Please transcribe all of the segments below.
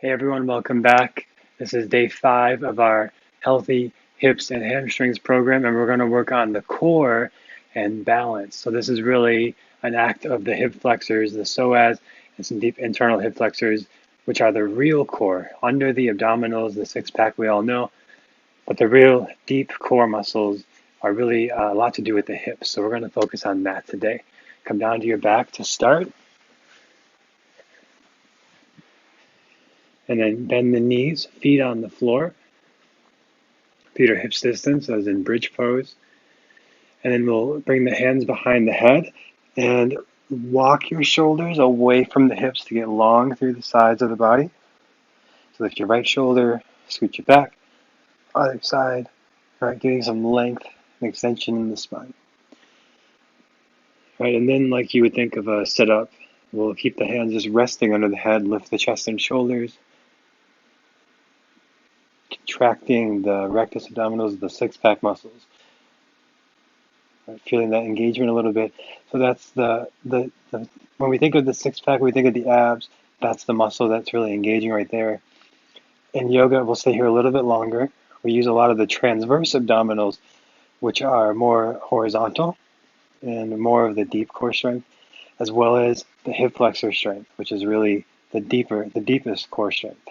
Hey everyone, welcome back. This is day 5 of our Healthy Hips and Hamstrings program, and we're going to work on the core and balance. So this is really an act of the hip flexors, the psoas, and some deep internal hip flexors, which are the real core, under the abdominals, the six-pack we all know, but the real deep core muscles are really a lot to do with the hips. So we're going to focus on that today. Come down to your back to start. And then bend the knees, feet on the floor. Feet are hips distance, as in bridge pose. And then we'll bring the hands behind the head and walk your shoulders away from the hips to get long through the sides of the body. So lift your right shoulder, scoot your back, other side, right, getting some length and extension in the spine. Right, and then like you would think of a sit-up, we'll keep the hands just resting under the head, lift the chest and shoulders, contracting the rectus abdominals, the six-pack muscles. Right, feeling that engagement a little bit. So that's the when we think of the six-pack, we think of the abs. That's the muscle that's really engaging right there. In yoga, we'll stay here a little bit longer. We use a lot of the transverse abdominals, which are more horizontal and more of the deep core strength, as well as the hip flexor strength, which is really the deepest core strength.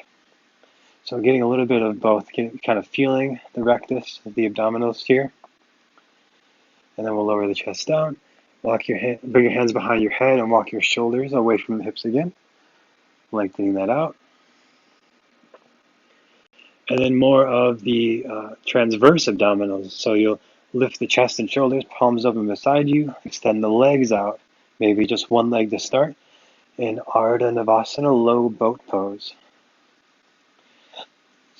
So getting a little bit of both, kind of feeling the rectus, the abdominals here. And then we'll lower the chest down. Bring your hands behind your head and walk your shoulders away from the hips again, lengthening that out. And then more of the transverse abdominals. So you'll lift the chest and shoulders, palms open beside you, extend the legs out, maybe just one leg to start, in Ardha Navasana, low boat pose.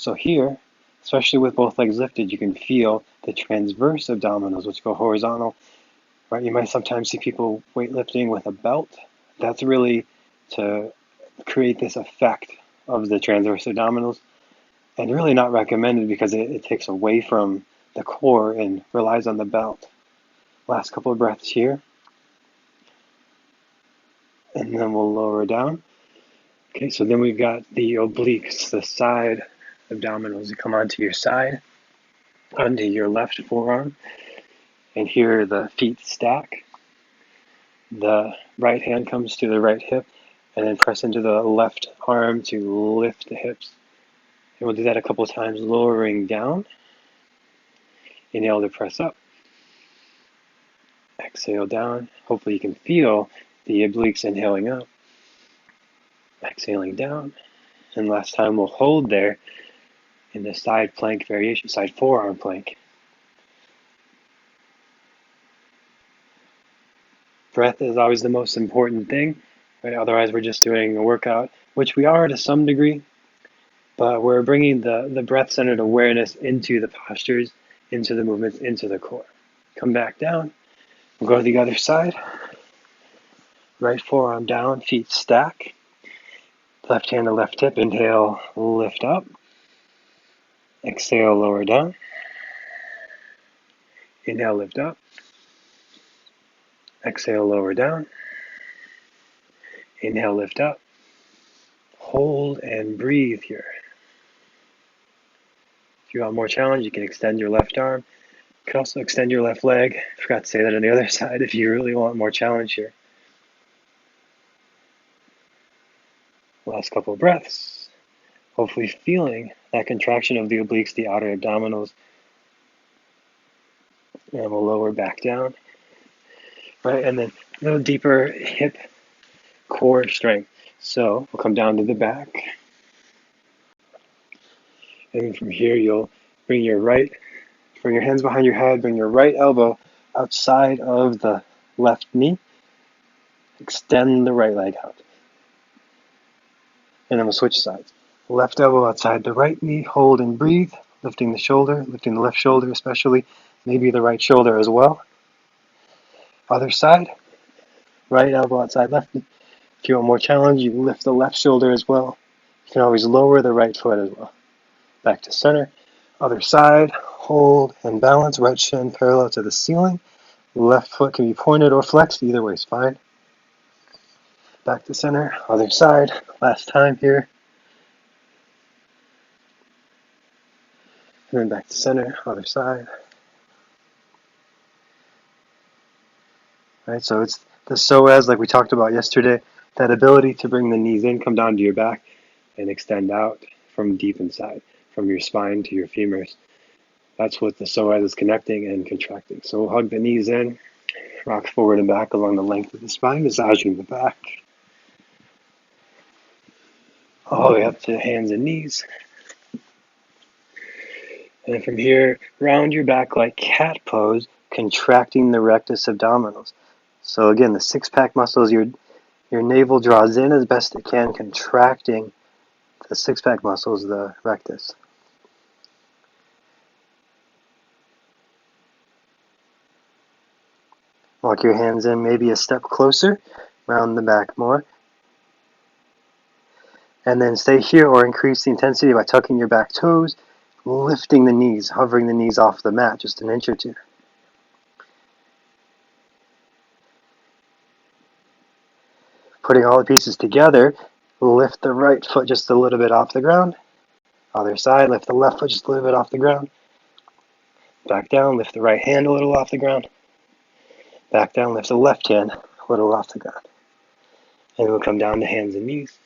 So here, especially with both legs lifted, you can feel the transverse abdominals, which go horizontal. Right, you might sometimes see people weightlifting with a belt. That's really to create this effect of the transverse abdominals, and really not recommended because it takes away from the core and relies on the belt. Last couple of breaths here, and then we'll lower down. Okay, so then we've got the obliques, the side abdominals. You come onto your side, onto your left forearm, and here the feet stack. The right hand comes to the right hip, and then press into the left arm to lift the hips. And we'll do that a couple of times, lowering down. Inhale to press up. Exhale down. Hopefully you can feel the obliques inhaling up. Exhaling down. And last time we'll hold there in the side plank variation, side forearm plank. Breath is always the most important thing, right? Otherwise we're just doing a workout, which we are to some degree, but we're bringing the breath-centered awareness into the postures, into the movements, into the core. Come back down. We'll go to the other side. Right forearm down, feet stack. Left hand to left hip. Inhale, lift up. Exhale, lower down. Inhale, lift up. Exhale, lower down. Inhale, lift up. Hold and breathe here. If you want more challenge, you can extend your left arm. You can also extend your left leg. I forgot to say that on the other side if you really want more challenge here. Last couple of breaths. Hopefully feeling that contraction of the obliques, the outer abdominals. And we'll lower back down. Right, and then a little deeper hip core strength. So we'll come down to the back. And then from here you'll bring your hands behind your head, bring your right elbow outside of the left knee. Extend the right leg out. And then we'll switch sides. Left elbow outside the right knee, hold and breathe, lifting the shoulder, lifting the left shoulder especially, maybe the right shoulder as well. Other side, right elbow outside left knee. If you want more challenge, you lift the left shoulder as well. You can always lower the right foot as well. Back to center. Other side, hold and balance, right shin parallel to the ceiling. Left foot can be pointed or flexed, either way is fine. Back to center, other side, last time here. And then back to center, other side. Right, so it's the psoas, like we talked about yesterday, that ability to bring the knees in, come down to your back, and extend out from deep inside, from your spine to your femurs. That's what the psoas is connecting and contracting. So we'll hug the knees in, rock forward and back along the length of the spine, massaging the back. All the way up to hands and knees. And from here, round your back like cat pose, contracting the rectus abdominis. So again, the six-pack muscles, your navel draws in as best it can, contracting the six-pack muscles, the rectus. Walk your hands in maybe a step closer, round the back more. And then stay here or increase the intensity by tucking your back toes, lifting the knees, hovering the knees off the mat just an inch or two. Putting all the pieces together, lift the right foot just a little bit off the ground. Other side, lift the left foot just a little bit off the ground. Back down, lift the right hand a little off the ground. Back down, lift the left hand a little off the ground. And we'll come down to hands and knees.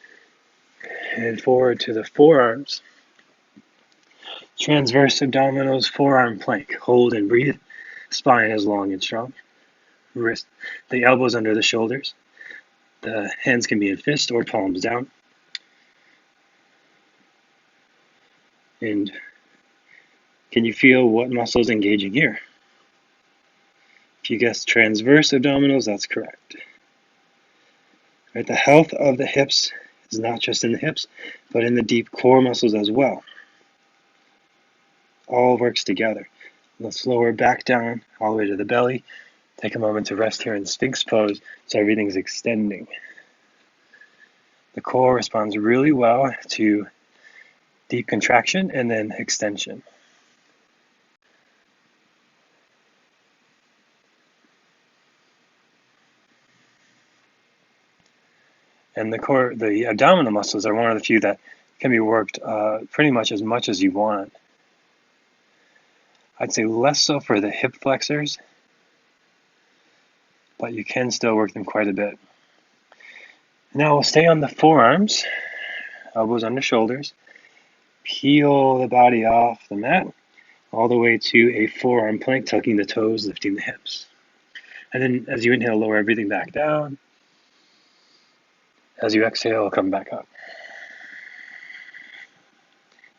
And forward to the forearms. Transverse abdominis, forearm plank. Hold and breathe. Spine is long and strong. Wrist, the elbows under the shoulders. The hands can be in fist or palms down. And can you feel what muscles engaging here? If you guessed transverse abdominals, that's correct. Right, the health of the hips is not just in the hips, but in the deep core muscles as well. All works together. Let's lower back down all the way to the belly. Take a moment to rest here in Sphinx pose so everything's extending. The core responds really well to deep contraction and then extension. And the core, the abdominal muscles are one of the few that can be worked pretty much as you want. I'd say less so for the hip flexors, but you can still work them quite a bit. Now we'll stay on the forearms, elbows under shoulders. Peel the body off the mat all the way to a forearm plank, tucking the toes, lifting the hips. And then as you inhale, lower everything back down. As you exhale, come back up.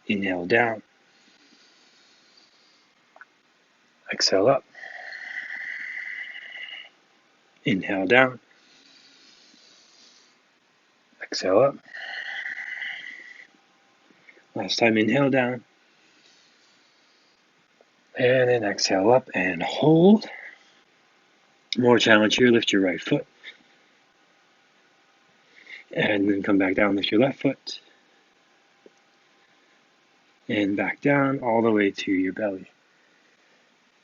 Inhale down. Exhale up. Inhale down. Exhale up. Last time, inhale down. And then exhale up and hold. More challenge here, lift your right foot. And then come back down, lift your left foot. And back down all the way to your belly.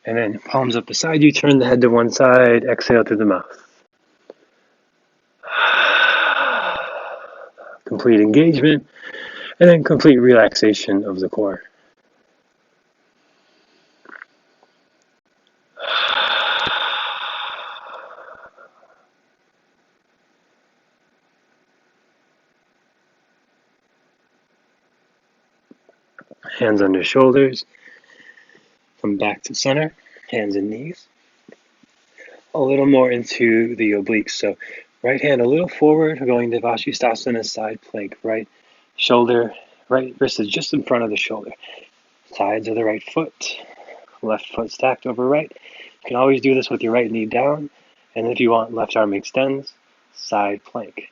And then palms up beside you, turn the head to one side, exhale through the mouth. Complete engagement, and then complete relaxation of the core. Hands under shoulders. Come back to center, hands and knees. A little more into the obliques. So right hand a little forward, going to Vashisthasana, side plank. Right shoulder, right wrist is just in front of the shoulder. Sides of the right foot, left foot stacked over right. You can always do this with your right knee down. And if you want, left arm extends, side plank.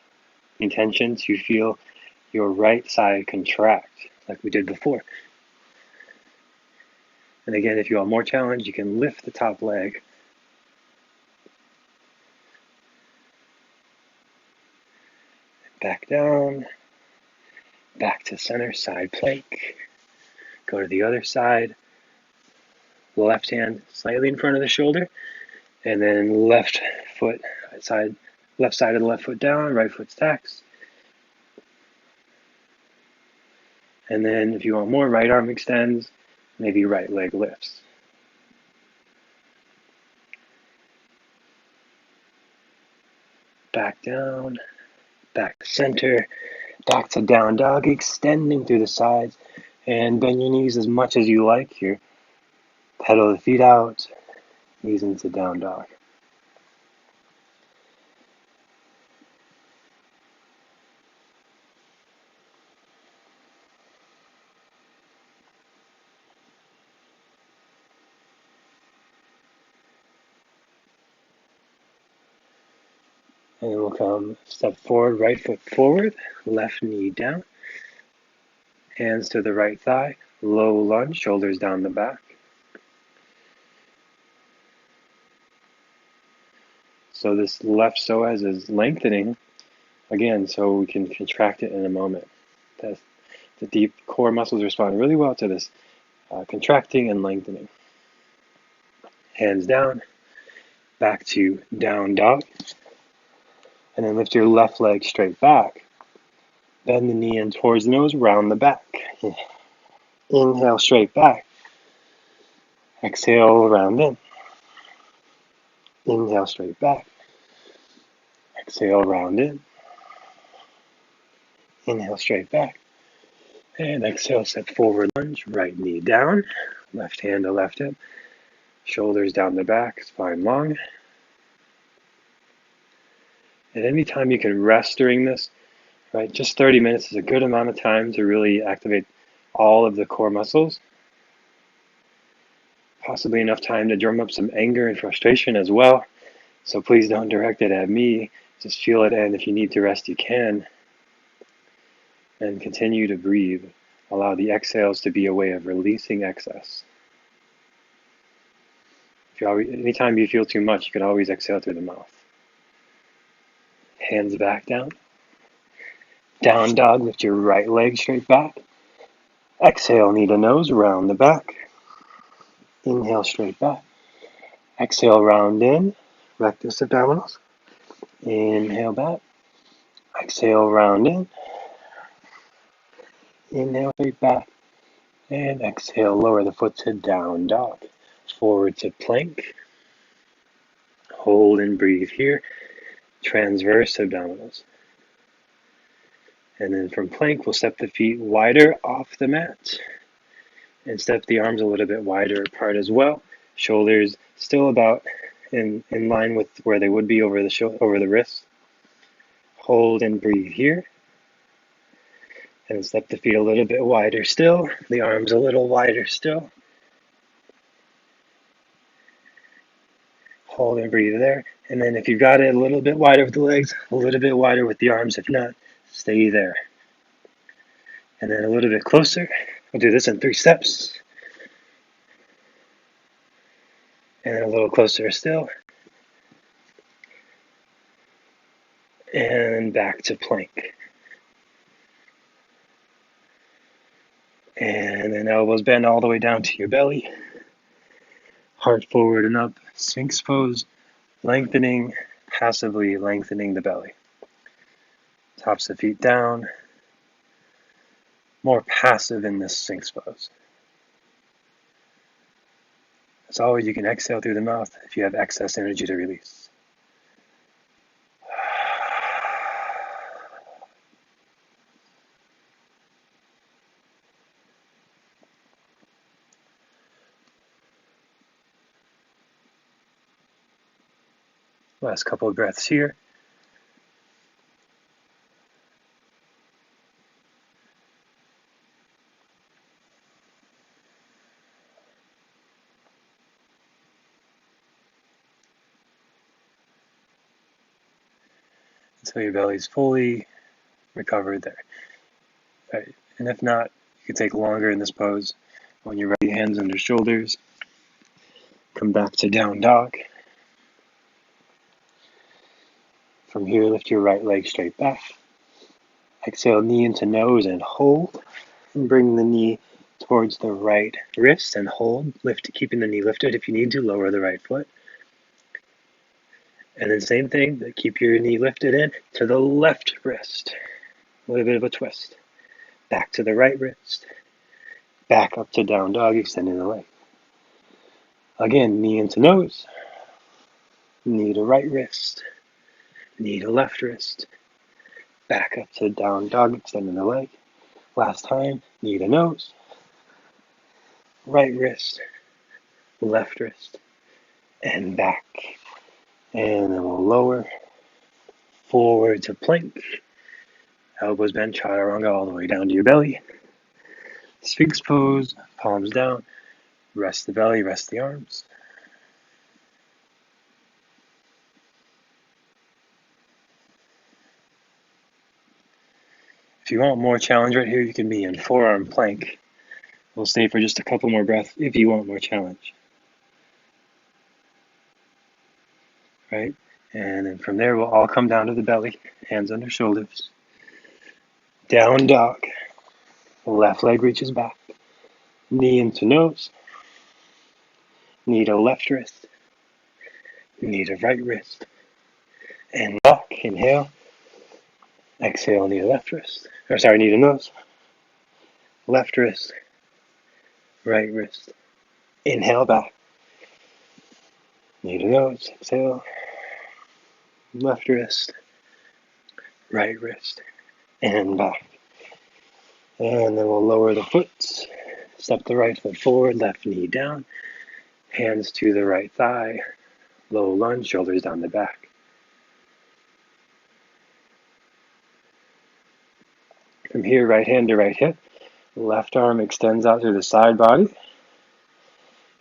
Intention to feel your right side contract, like we did before. And again, if you want more challenge, you can lift the top leg. Back down, back to center, side plank. Go to the other side. Left hand slightly in front of the shoulder, and then left side of the left foot down, right foot stacks. And then if you want more, right arm extends, Maybe right leg lifts. Back down, back to center, back to down dog, extending through the sides, and bend your knees as much as you like here. Pedal the feet out, knees into down dog. And then we'll come step forward, right foot forward, left knee down, hands to the right thigh, low lunge, shoulders down the back. So this left psoas is lengthening, again, so we can contract it in a moment. The deep core muscles respond really well to this contracting and lengthening. Hands down, back to down dog, and then lift your left leg straight back. Bend the knee in towards the nose, round the back. Inhale, straight back. Exhale, round in. Inhale, straight back. Exhale, round in. Inhale, straight back. And exhale, step forward lunge, right knee down, left hand to left hip, shoulders down the back, spine long. At any time you can rest during this, right? Just 30 minutes is a good amount of time to really activate all of the core muscles. Possibly enough time to drum up some anger and frustration as well. So please don't direct it at me. Just feel it, and if you need to rest, you can. And continue to breathe. Allow the exhales to be a way of releasing excess. Anytime you feel too much, you can always exhale through the mouth. Hands back down. Down dog, lift your right leg straight back. Exhale, knee to nose, round the back. Inhale, straight back. Exhale, round in, rectus abdominis. Inhale back. Exhale, round in. Inhale, straight back. And exhale, lower the foot to down dog. Forward to plank. Hold and breathe here. Transverse abdominals. And then from plank, we'll step the feet wider off the mat. And step the arms a little bit wider apart as well. Shoulders still about in line with where they would be over the wrist. Hold and breathe here. And step the feet a little bit wider still. The arms a little wider still. Hold and breathe there. And then if you've got it a little bit wider with the legs, a little bit wider with the arms. If not, stay there. And then a little bit closer. We'll do this in 3 steps. And then a little closer still. And back to plank. And then elbows bend all the way down to your belly. Heart forward and up. Sphinx pose. Lengthening, passively lengthening the belly. Tops of feet down. More passive in this Sphinx pose. As always, you can exhale through the mouth if you have excess energy to release. Last couple of breaths here. Until your belly's fully recovered there. Right. And if not, you can take longer in this pose. When you're ready, hands under shoulders. Come back to down dog. From here, lift your right leg straight back. Exhale, knee into nose and hold. And bring the knee towards the right wrist and hold. Lift, keeping the knee lifted. If you need to, lower the right foot. And then same thing, keep your knee lifted in to the left wrist. A little bit of a twist. Back to the right wrist. Back up to down dog, extending the leg. Again, knee into nose, knee to right wrist, knee to left wrist. Back up to down dog, extending the leg. Last time, knee to nose, right wrist, left wrist, and back. And then we'll lower, forward to plank. Elbows bent, chaturanga all the way down to your belly. Sphinx pose, palms down. Rest the belly, rest the arms. If you want more challenge right here, you can be in forearm plank. We'll stay for just a couple more breaths if you want more challenge. Right? And then from there, we'll all come down to the belly, hands under shoulders. Down dog. Left leg reaches back. Knee into nose. Knee to left wrist. Knee to right wrist. And lock. Inhale. Exhale, knee to left wrist. Knee to nose. Left wrist. Right wrist. Inhale back. Knee to nose. Exhale. Left wrist. Right wrist. And back. And then we'll lower the foot. Step the right foot forward. Left knee down. Hands to the right thigh. Low lunge. Shoulders down the back. From here, right hand to right hip. Left arm extends out through the side body.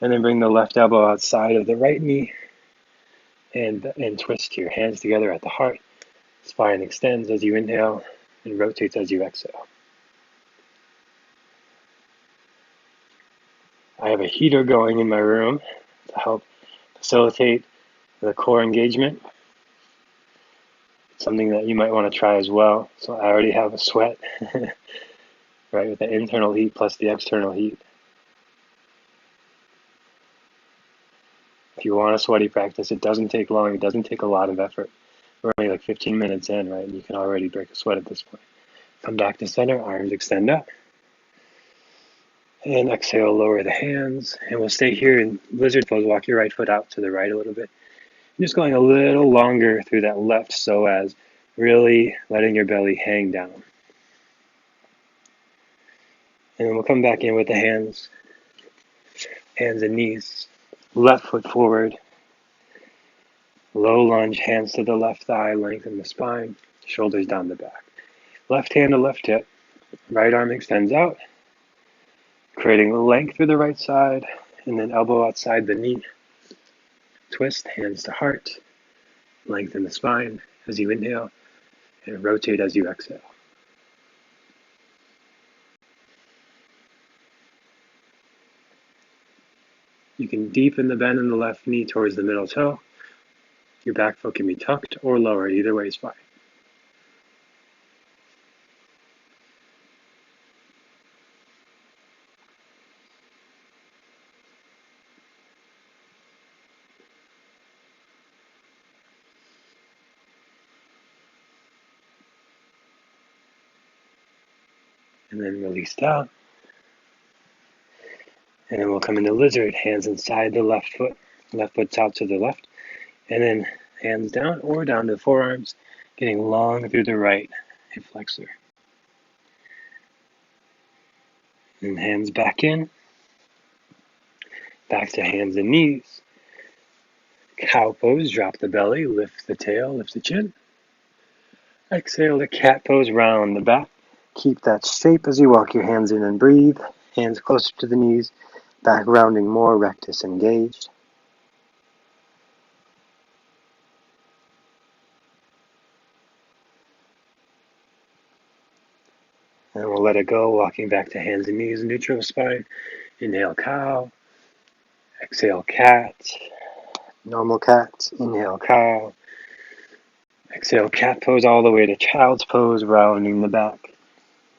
And then bring the left elbow outside of the right knee. And twist your hands together at the heart. Spine extends as you inhale and rotates as you exhale. I have a heater going in my room to help facilitate the core engagement. Something that you might want to try as well. So I already have a sweat, right, with the internal heat plus the external heat. If you want a sweaty practice, it doesn't take long. It doesn't take a lot of effort. We're only like 15 minutes in, right? And you can already break a sweat at this point. Come back to center, arms extend up. And exhale, lower the hands. And we'll stay here in lizard pose. Walk your right foot out to the right a little bit. Just going a little longer through that left psoas, really letting your belly hang down. And then we'll come back in with the hands and knees. Left foot forward. Low lunge, hands to the left thigh, lengthen the spine, shoulders down the back. Left hand to left hip. Right arm extends out, creating length through the right side, and then elbow outside the knee. Twist, hands to heart, lengthen the spine as you inhale, and rotate as you exhale. You can deepen the bend in the left knee towards the middle toe. Your back foot can be tucked or lowered, either way is fine. And then release down. And then we'll come into lizard, hands inside the left foot's out to the left. And then hands down or down to the forearms, getting long through the right hip flexor. And hands back in, back to hands and knees. Cow pose, drop the belly, lift the tail, lift the chin. Exhale to cat pose, round the back. Keep that shape as you walk your hands in and breathe. Hands closer to the knees, back rounding more, rectus engaged. And we'll let it go, walking back to hands and knees, neutral spine. Inhale, cow. Exhale, cat. Normal cat. Inhale, cow. Exhale, cat pose all the way to child's pose, rounding the back.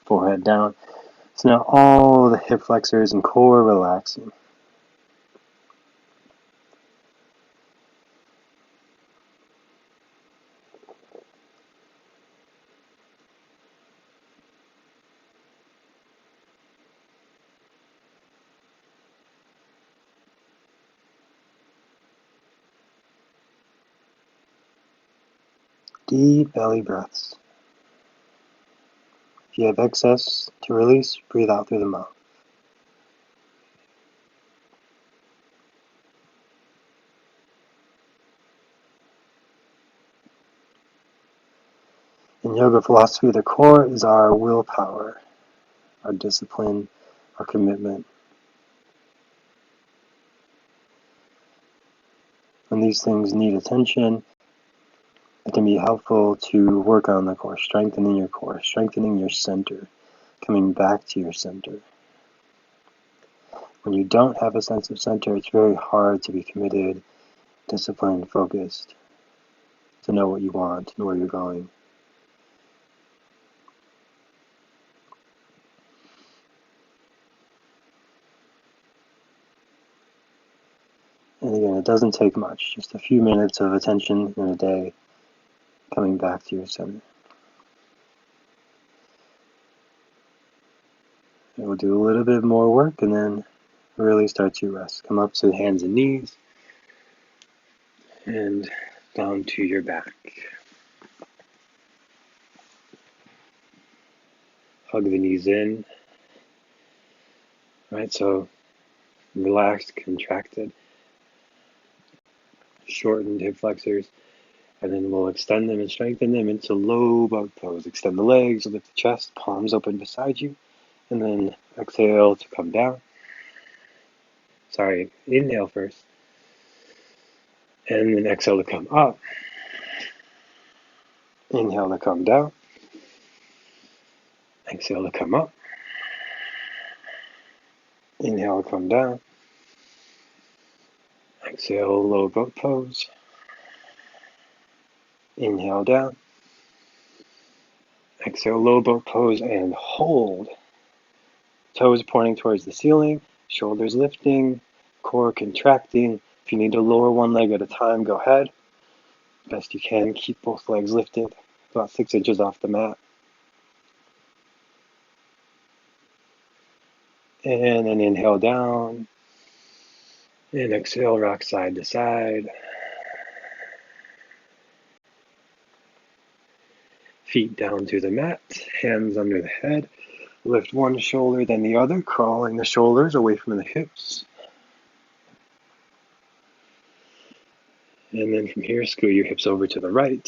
Forehead down. So now all the hip flexors and core relaxing. Deep belly breaths. If you have excess to release, breathe out through the mouth. In yoga philosophy, the core is our willpower, our discipline, our commitment. When these things need attention, it can be helpful to work on the core, strengthening your core, strengthening your center, coming back to your center. When you don't have a sense of center, it's very hard to be committed, disciplined, focused, to know what you want and where you're going. And again, it doesn't take much, just a few minutes of attention in a day, coming back to your center. And we'll do a little bit more work and then really start to rest. Come up to the hands and knees and down to your back. Hug the knees in. Right, so relaxed, contracted, shortened hip flexors. And then we'll extend them and strengthen them into low bug pose. Extend the legs, lift the chest, palms open beside you. And then exhale to come down. Inhale first. And then exhale to come up. Inhale to come down. Exhale to come up. Inhale to come down. Exhale, low boat pose. Inhale down. Exhale, low boat pose and hold. Toes pointing towards the ceiling, shoulders lifting, core contracting. If you need to lower one leg at a time, go ahead. Best you can, keep both legs lifted, about 6 inches off the mat. And then inhale down. And exhale, rock side to side. Feet down to the mat, hands under the head. Lift one shoulder, then the other, crawling the shoulders away from the hips. And then from here, scoot your hips over to the right,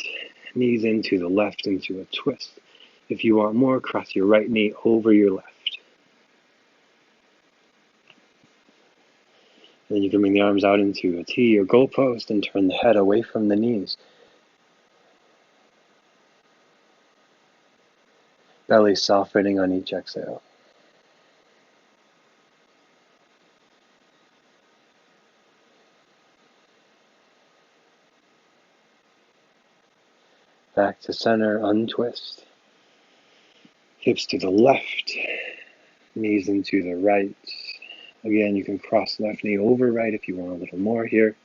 knees into the left into a twist. If you want more, cross your right knee over your left. And then you can bring the arms out into a T or goal post and turn the head away from the knees. Belly softening on each exhale. Back to center, untwist. Hips to the left, knees into the right. Again, you can cross left knee over right if you want a little more here.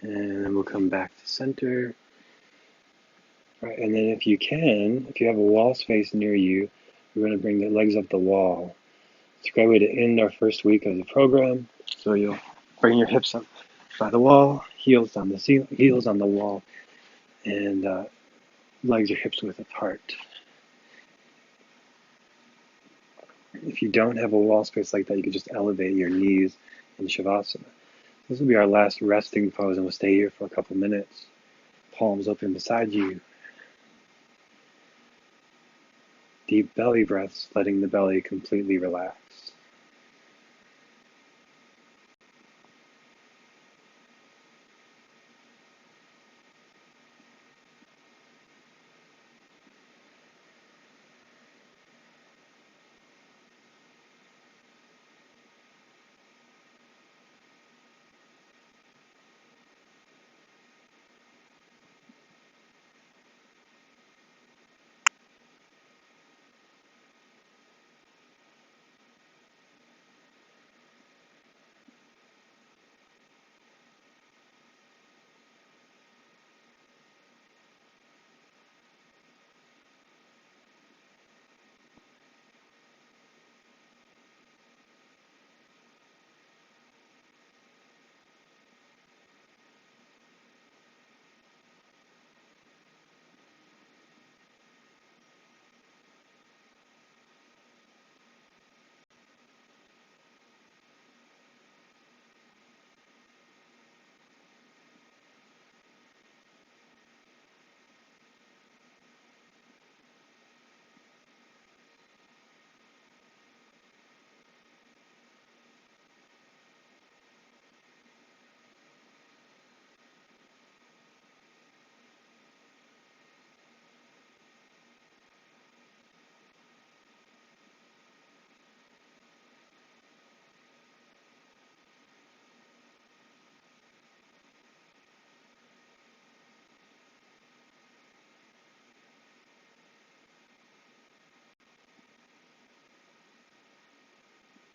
And then we'll come back to center. Right, and then if you have a wall space near you, we're going to bring the legs up the wall. It's a great way to end our first week of the program. So you'll bring your hips up by the wall, heels on the ceiling, heels on the wall, and legs or hips width apart. If you don't have a wall space like that, you can just elevate your knees in Shavasana. This will be our last resting pose, and we'll stay here for a couple minutes. Palms open beside you. Deep belly breaths, letting the belly completely relax.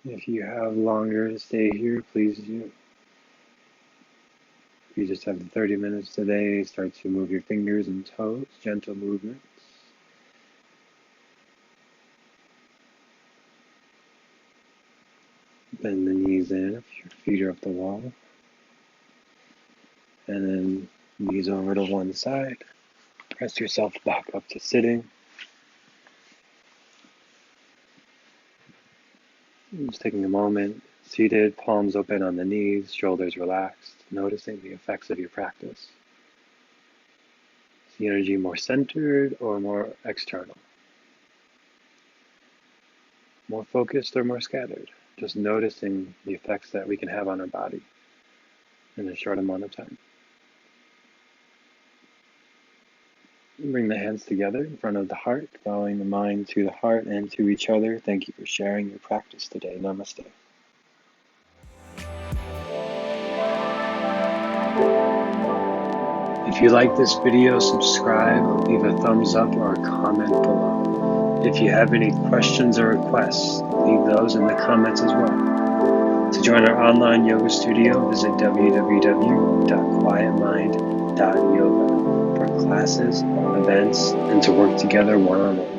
If you have longer to stay here, please do. If you just have 30 minutes today, start to move your fingers and toes, gentle movements. Bend the knees in if your feet are up the wall. And then knees over to one side. Press yourself back up to sitting. Just taking a moment, seated, palms open on the knees, shoulders relaxed, noticing the effects of your practice. Is the energy more centered or more external? More focused or more scattered? Just noticing the effects that we can have on our body in a short amount of time. Bring the hands together in front of the heart, bowing the mind to the heart and to each other. Thank you for sharing your practice today. Namaste. If you like this video, subscribe, leave a thumbs up or a comment below. If you have any questions or requests, leave those in the comments as well. To join our online yoga studio, visit www.quietmind.yoga for classes, events, and to work together one-on-one.